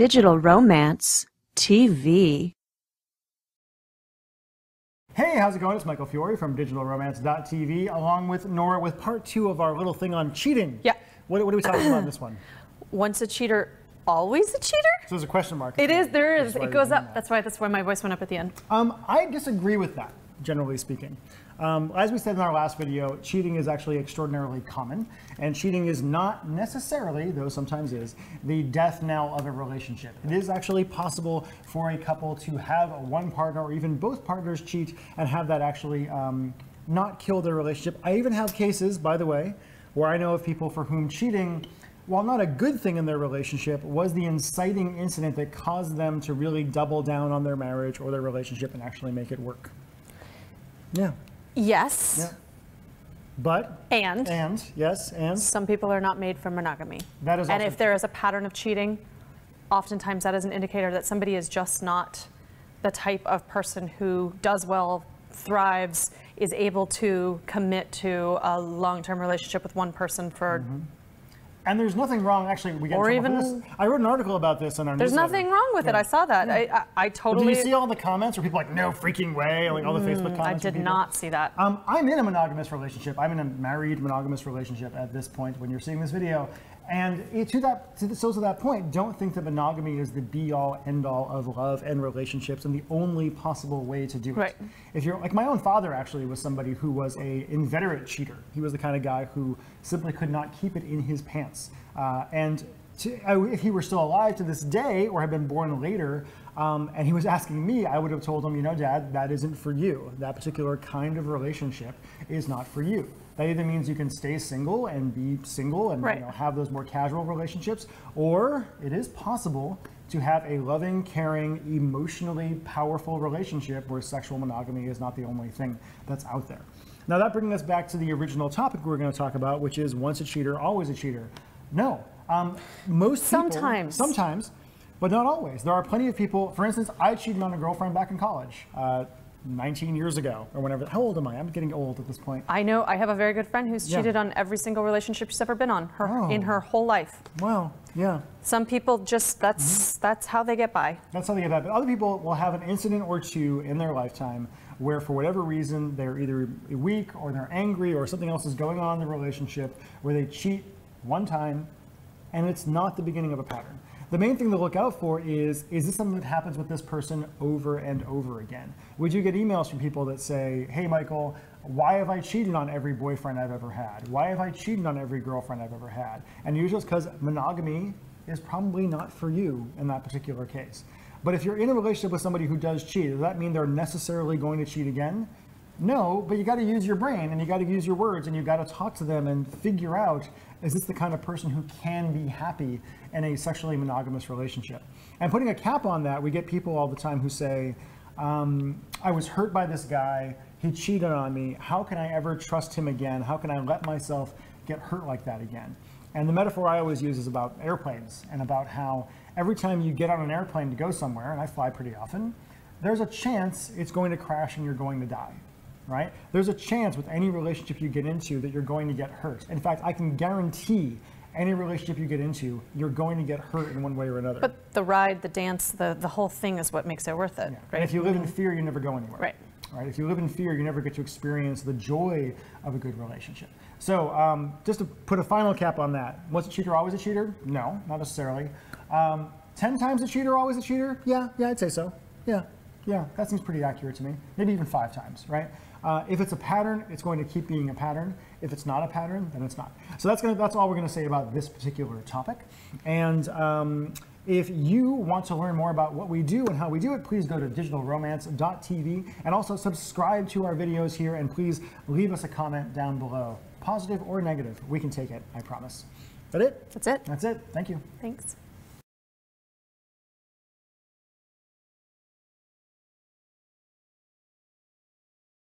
Digital Romance TV. Hey, how's it going? It's Michael Fiore from digitalromance.tv, along with Nora with part 2 of our little thing on cheating. Yeah. What are we talking about in this one? Once a cheater, always a cheater? So there's a question mark. It is, there is. It goes up. That's why my voice went up at the end. I disagree with that, generally speaking. As we said in our last video, cheating is actually extraordinarily common, and cheating is not necessarily, though sometimes is, the death knell of a relationship. It is actually possible for a couple to have one partner or even both partners cheat and have that actually not kill their relationship. I even have cases, by the way, where I know of people for whom cheating, while not a good thing in their relationship, was the inciting incident that caused them to really double down on their marriage or their relationship and actually make it work. Yeah. Yes. Yeah. But yes, and some people are not made for monogamy. That is and also if there is a pattern of cheating, oftentimes that is an indicator that somebody is just not the type of person who does well, thrives, is able to commit to a long-term relationship with one person for And there's nothing wrong, actually, we get in trouble for this. I wrote an article about this on our There's newsletter. nothing wrong with it. I saw that. Yeah. I totally... But do you see all the comments where people are like, no freaking way, like all the Facebook comments? I did not see that. I'm in a monogamous relationship. I'm in a married monogamous relationship at this point when you're seeing this video. And to that point, don't think that monogamy is the be-all, end-all of love and relationships and the only possible way to do it. Right. If you're like, my own father actually was somebody who was an inveterate cheater. He was the kind of guy who simply could not keep it in his pants. If he were still alive to this day or had been born later, and he was asking me, I would have told him, you know, Dad, that isn't for you. That particular kind of relationship is not for you. That either means you can stay single and be single and you know, have those more casual relationships, or it is possible to have a loving, caring, emotionally powerful relationship where sexual monogamy is not the only thing that's out there. Now that brings us back to the original topic we're going to talk about, which is once a cheater, always a cheater. No, most people, sometimes, but not always. There are plenty of people, for instance, I cheated on a girlfriend back in college. 19 years ago or whenever. How old am I? I'm getting old at this point. I know. I have a very good friend who's cheated on every single relationship she's ever been on in her whole life. Wow. Yeah. Some people just, that's how they get by. That's how they get by. But other people will have an incident or two in their lifetime where for whatever reason they're either weak or they're angry or something else is going on in the relationship where they cheat one time and it's not the beginning of a pattern. The main thing to look out for is this something that happens with this person over and over again? Would you get emails from people that say, hey, Michael, why have I cheated on every boyfriend I've ever had? Why have I cheated on every girlfriend I've ever had? And usually it's because monogamy is probably not for you in that particular case. But if you're in a relationship with somebody who does cheat, does that mean they're necessarily going to cheat again? No, but you got to use your brain and you got to use your words and you got to talk to them and figure out, is this the kind of person who can be happy in a sexually monogamous relationship? And putting a cap on that, we get people all the time who say, I was hurt by this guy, he cheated on me, how can I ever trust him again? How can I let myself get hurt like that again? And the metaphor I always use is about airplanes and about how every time you get on an airplane to go somewhere, and I fly pretty often, there's a chance it's going to crash and you're going to die. Right? There's a chance with any relationship you get into that you're going to get hurt. In fact, I can guarantee any relationship you get into, you're going to get hurt in one way or another. But the ride, the dance, the whole thing is what makes it worth it. Yeah. Right? And if you live in fear, you never go anywhere. Right. Right? If you live in fear, you never get to experience the joy of a good relationship. So just to put a final cap on that, once a cheater, always a cheater? No, not necessarily. 10 times a cheater, always a cheater? Yeah, I'd say so. Yeah, that seems pretty accurate to me. Maybe even 5 times, right? If it's a pattern, it's going to keep being a pattern. If it's not a pattern, then it's not. So that's all we're going to say about this particular topic. And if you want to learn more about what we do and how we do it, please go to digitalromance.tv and also subscribe to our videos here. And please leave us a comment down below, positive or negative. We can take it, I promise. That it? That's it. That's it. Thank you. Thanks.